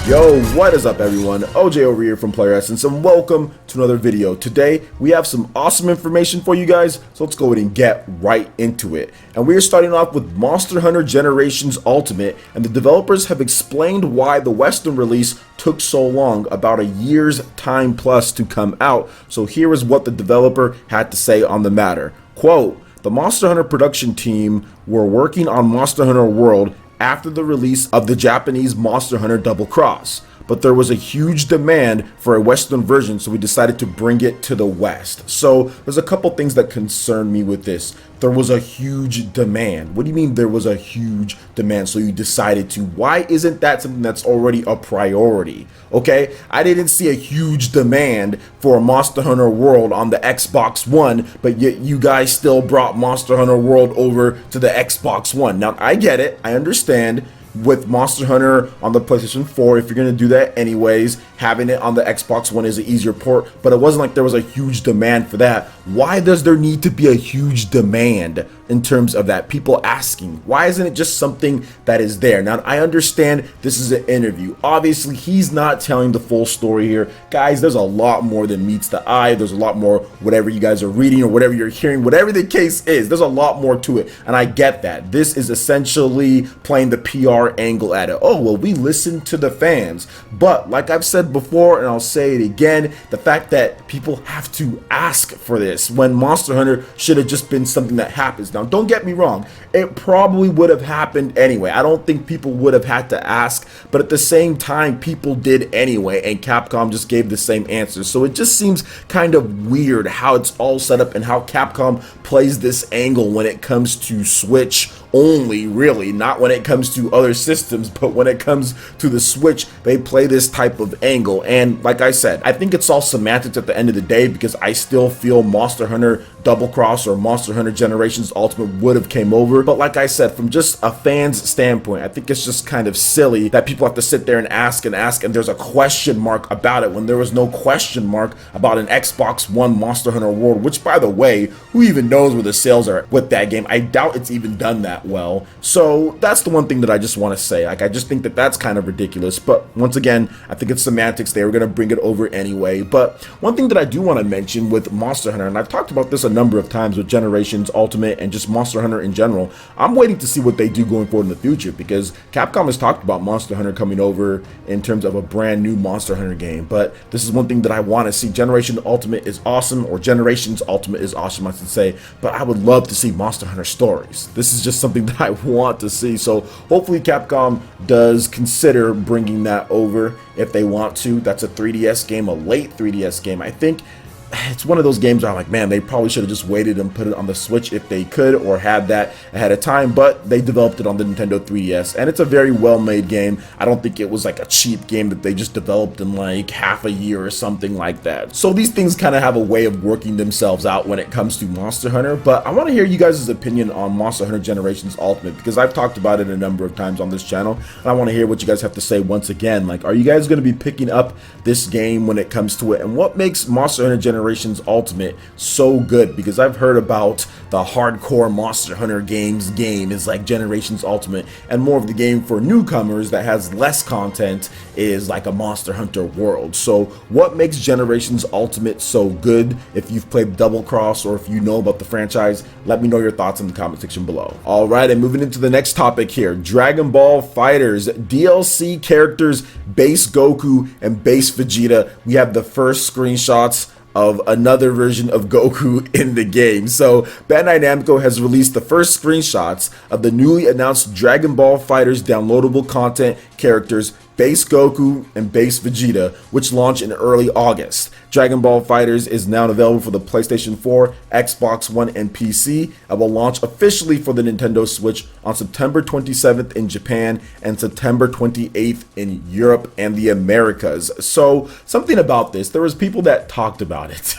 Yo, what is up everyone? OJ over here from Player Essence and welcome to another video. Today we have some awesome information for you guys, so let's go ahead and get right into it. And we are starting off with Monster Hunter Generations Ultimate, and the developers have explained why the Western release took so long, about a year's time plus to come out. So here is what the developer had to say on the matter. Quote, "The Monster Hunter production team were working on Monster Hunter World after the release of the Japanese Monster Hunter Double Cross, but there was a huge demand for a Western version, so we decided to bring it to the West." So there's a couple things that concern me with this. There was a huge demand. What do you mean there was a huge demand? So you decided to. Why isn't that something that's already a priority? Okay, I didn't see a huge demand for Monster Hunter World on the Xbox One, but yet you guys still brought Monster Hunter World over to the Xbox One. Now I get it, I understand. With Monster Hunter on the PlayStation 4, if you're going to do that anyways, having it on the Xbox One is an easier port, but it wasn't like there was a huge demand for that. Why does there need to be a huge demand in terms of that? People asking, why isn't it just something that is there? Now, I understand this is an interview. Obviously, he's not telling the full story here. Guys, there's a lot more than meets the eye. There's a lot more, whatever you guys are reading or whatever you're hearing, whatever the case is, there's a lot more to it, and I get that. This is essentially playing the PR angle at it. Oh, well, we listen to the fans. But like I've said before, and I'll say it again, the fact that people have to ask for this when Monster Hunter should have just been something that happens. Now, don't get me wrong, it probably would have happened anyway. I don't think people would have had to ask, but at the same time, people did anyway, and Capcom just gave the same answer. So it just seems kind of weird how it's all set up and how Capcom plays this angle when it comes to Switch only, really, not when it comes to other systems, but when it comes to the Switch, they play this type of angle. And like I said, I think it's all semantics at the end of the day, because I still feel Monster Hunter Double Cross or Monster Hunter Generations Ultimate would have came over. But like I said, from just a fan's standpoint, I think it's just kind of silly that people have to sit there and ask, and there's a question mark about it when there was no question mark about an Xbox One Monster Hunter World, which, by the way, who even knows where the sales are with that game? I doubt it's even done that well. So that's the one thing that I just want to say. Like, I just think that that's kind of ridiculous. But once again, I think it's semantics. They were going to bring it over anyway. But one thing that I do want to mention with Monster Hunter, and I've talked about this a number of times with Generations Ultimate and just Monster Hunter in general, I'm waiting to see what they do going forward in the future, because Capcom has talked about Monster Hunter coming over in terms of a brand new Monster Hunter game. But this is one thing that I want to see. Generation Ultimate is awesome, or Generations Ultimate is awesome, I should say, but I would love to see Monster Hunter stories. This is just something that I want to see. So hopefully Capcom does consider bringing that over if they want to. That's a 3DS game, a late 3DS game. I think it's one of those games where I'm like, man, they probably should have just waited and put it on the Switch if they could, or had that ahead of time, but they developed it on the Nintendo 3DS, and it's a very well-made game. I don't think it was like a cheap game that they just developed in like half a year or something like that. So these things kind of have a way of working themselves out when it comes to Monster Hunter, but I want to hear you guys' opinion on Monster Hunter Generations Ultimate, because I've talked about it a number of times on this channel, and I want to hear what you guys have to say once again. Like, are you guys going to be picking up this game when it comes to it, and what makes Monster Hunter Generations Ultimate so good? Because I've heard about the hardcore Monster Hunter games game is like Generations Ultimate, and more of the game for newcomers that has less content is like a Monster Hunter World. So what makes Generations Ultimate so good? If you've played Double Cross, or if you know about the franchise, let me know your thoughts in the comment section below. Alright, and moving into the next topic here, Dragon Ball FighterZ DLC characters Base Goku and Base Vegeta. We have the first screenshots of another version of Goku in the game. So Bandai Namco has released the first screenshots of the newly announced Dragon Ball FighterZ downloadable content characters Base Goku and Base Vegeta, which launch in early August. Dragon Ball FighterZ is now available for the PlayStation 4, Xbox One, and PC, and will launch officially for the Nintendo Switch on September 27th in Japan and September 28th in Europe and the Americas. So something about this, there was people that talked about it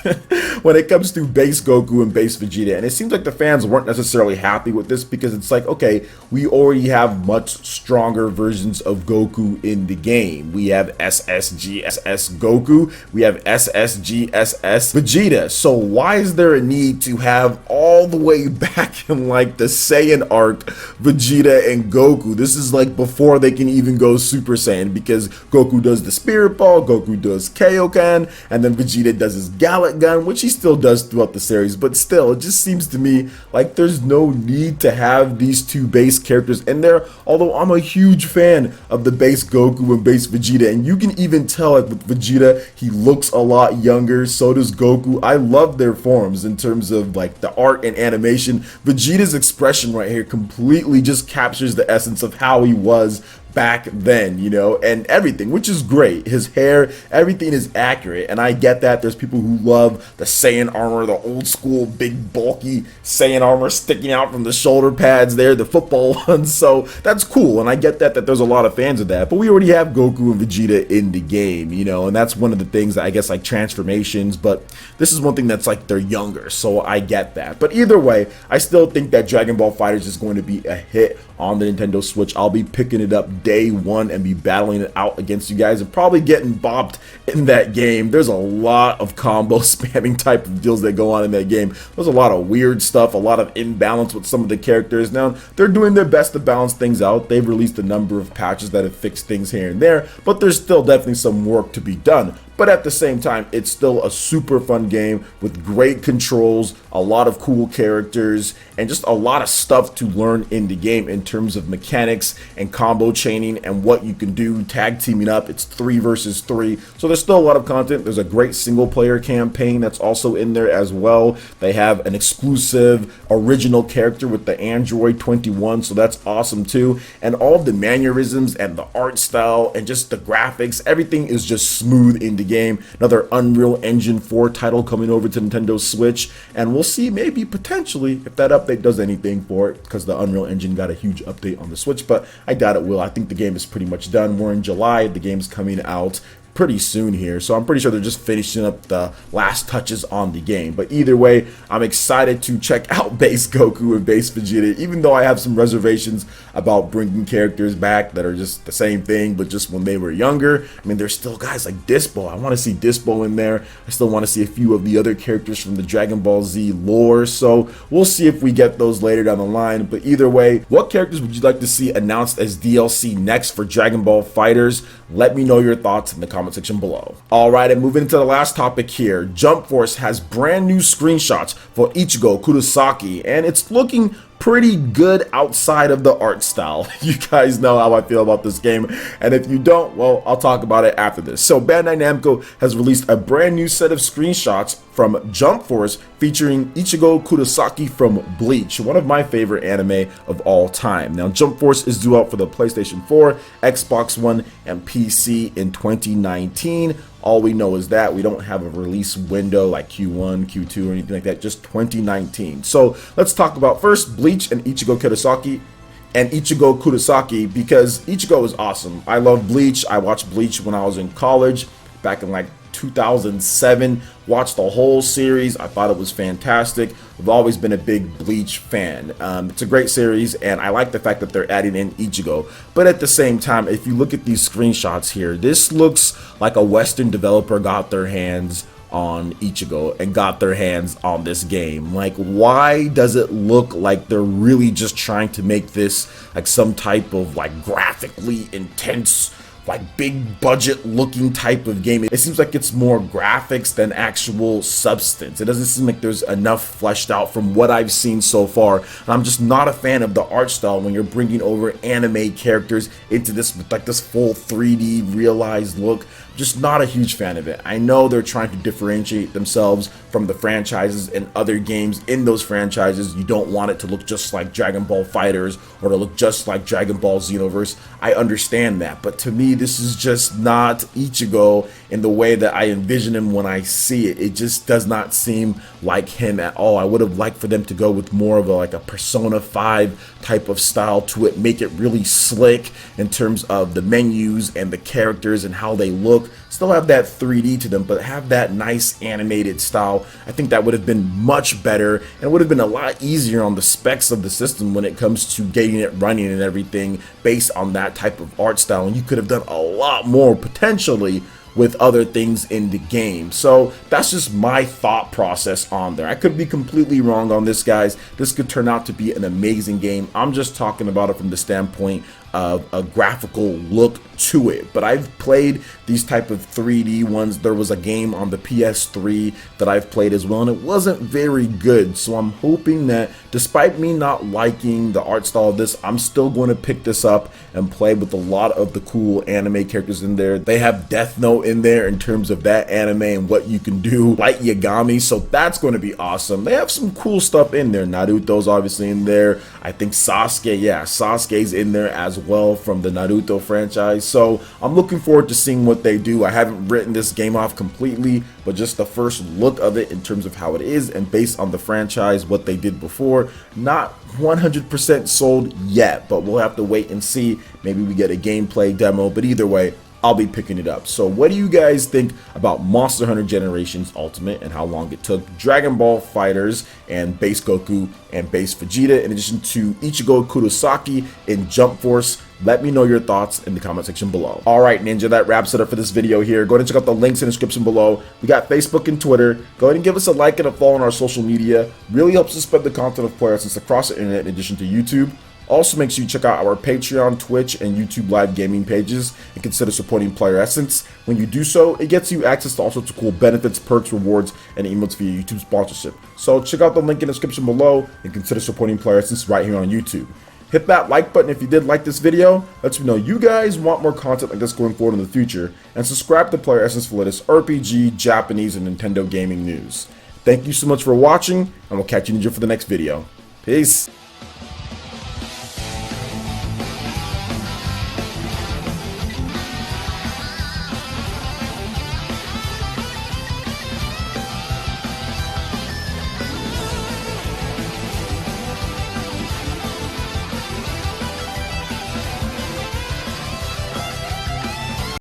when it comes to Base Goku and Base Vegeta, and it seems like the fans weren't necessarily happy with this, because it's like, okay, we already have much stronger versions of Goku in in the game. We have SSGSS Goku, we have SSGSS Vegeta. So why is there a need to have all the way back in like the Saiyan arc Vegeta and Goku? This is like before they can even go Super Saiyan, because Goku does the Spirit Ball, Goku does Kaioken, and then Vegeta does his Gallic Gun, which he still does throughout the series. But still, it just seems to me like there's no need to have these two base characters in there, although I'm a huge fan of the base Goku and base Vegeta, and you can even tell like with Vegeta, he looks a lot younger, so does Goku. I love their forms in terms of like the art and animation. Vegeta's expression right here completely just captures the essence of how he was back then, you know, and everything, which is great. His hair, everything is accurate, and I get that. There's people who love the Saiyan armor, the old school big bulky Saiyan armor sticking out from the shoulder pads there, the football ones, so that's cool, and I get that there's a lot of fans of that. But we already have Goku and Vegeta in the game, you know, and that's one of the things that I guess like transformations, but this is one thing that's like they're younger, so I get that. But either way, I still think that Dragon Ball FighterZ is going to be a hit on the Nintendo Switch. I'll be picking it up day one and be battling it out against you guys and probably getting bopped in that game. There's a lot of combo spamming type of deals that go on in that game. There's a lot of weird stuff, a lot of imbalance with some of the characters. Now, they're doing their best to balance things out. They've released a number of patches that have fixed things here and there, but there's still definitely some work to be done. But at the same time, it's still a super fun game with great controls, a lot of cool characters, and just a lot of stuff to learn in the game in terms of mechanics and combo chaining and what you can do, tag teaming up. It's 3 versus 3, so there's still a lot of content. There's a great single player campaign that's also in there as well. They have an exclusive original character with the Android 21, so that's awesome too. And all of the mannerisms and the art style and just the graphics, everything is just smooth in the game. Another Unreal Engine 4 title coming over to Nintendo Switch, and we'll see maybe potentially if that update does anything for it, because the Unreal Engine got a huge update on the Switch, but I doubt it will. I think the game is pretty much done. We're in July, the game's coming out pretty soon here, so I'm pretty sure they're just finishing up the last touches on the game. But either way, I'm excited to check out base Goku and base Vegeta, even though I have some reservations about bringing characters back that are just the same thing but just when they were younger. I mean, there's still guys like Dispo. I want to see Dispo in there. I still want to see a few of the other characters from the Dragon Ball Z lore, so we'll see if we get those later down the line. But either way, what characters would you like to see announced as DLC next for Dragon Ball FighterZ? Let me know your thoughts in the comment section below. Alright, and moving into the last topic here, Jump Force has brand new screenshots for Ichigo Kurosaki, and it's looking pretty good outside of the art style. You guys know how I feel about this game, and if you don't, well, I'll talk about it after this. So Bandai Namco has released a brand new set of screenshots from Jump Force featuring Ichigo Kurosaki from Bleach, one of my favorite anime of all time. Now, Jump Force is due out for the PlayStation 4, Xbox One, and PC in 2019. All we know is that we don't have a release window like Q1, Q2, or anything like that, just 2019. So let's talk about first Bleach and Ichigo Kurosaki, because Ichigo is awesome. I love Bleach. I watched Bleach when I was in college back in like 2007, watched the whole series. I thought it was fantastic. I've always been a big Bleach fan. It's a great series, and I like the fact that they're adding in Ichigo. But at the same time, if you look at these screenshots here, this looks like a Western developer got their hands on Ichigo and got their hands on this game. Like, why does it look like they're really just trying to make this like some type of like graphically intense, like big budget looking type of game? It seems like it's more graphics than actual substance. It doesn't seem like there's enough fleshed out from what I've seen so far. And I'm just not a fan of the art style when you're bringing over anime characters into this with like this full 3D realized look. Just not a huge fan of it. I know they're trying to differentiate themselves from the franchises and other games in those franchises. You don't want it to look just like Dragon Ball FighterZ or to look just like Dragon Ball Xenoverse. I understand that, but to me, this is just not Ichigo in the way that I envision him when I see it. It just does not seem like him at all. I would have liked for them to go with more of a Persona 5 type of style to it, make it really slick in terms of the menus and the characters and how they look. Still have that 3D to them, but have that nice animated style. I think that would have been much better, and it would have been a lot easier on the specs of the system when it comes to getting it running and everything based on that type of art style. And you could have done a lot more potentially with other things in the game. So that's just my thought process on there. I could be completely wrong on this, guys. This could turn out to be an amazing game. I'm just talking about it from the standpoint of a graphical look to it. But I've played these type of 3D ones. There was a game on the PS3 that I've played as well, and it wasn't very good. So I'm hoping that despite me not liking the art style of this, I'm still going to pick this up and play with a lot of the cool anime characters in there. They have Death Note in there in terms of that anime and what you can do, like Yagami, so that's going to be awesome. They have some cool stuff in there. Naruto's obviously in there. I think Sasuke, yeah, Sasuke's in there as well from the Naruto franchise. So I'm looking forward to seeing what they do. I haven't written this game off completely, but just the first look of it in terms of how it is and based on the franchise, what they did before, not 100% sold yet, but we'll have to wait and see. Maybe we get a gameplay demo, but either way, I'll be picking it up. So what do you guys think about Monster Hunter Generations Ultimate and how long it took, Dragon Ball FighterZ and Base Goku and Base Vegeta, in addition to Ichigo Kurosaki in Jump Force? Let me know your thoughts in the comment section below. Alright, Ninja, that wraps it up for this video here. Go ahead and check out the links in the description below. We got Facebook and Twitter. Go ahead and give us a like and a follow on our social media. Really helps us spread the content of Player Essence across the internet in addition to YouTube. Also, make sure you check out our Patreon, Twitch, and YouTube live gaming pages and consider supporting Player Essence. When you do so, it gets you access to all sorts of cool benefits, perks, rewards, and emotes via YouTube sponsorship. So check out the link in the description below and consider supporting Player Essence right here on YouTube. Hit that like button if you did like this video. Lets me know you guys want more content like this going forward in the future. And subscribe to Player Essence for latest RPG, Japanese, and Nintendo gaming news. Thank you so much for watching, and we'll catch you, Ninja, for the next video. Peace!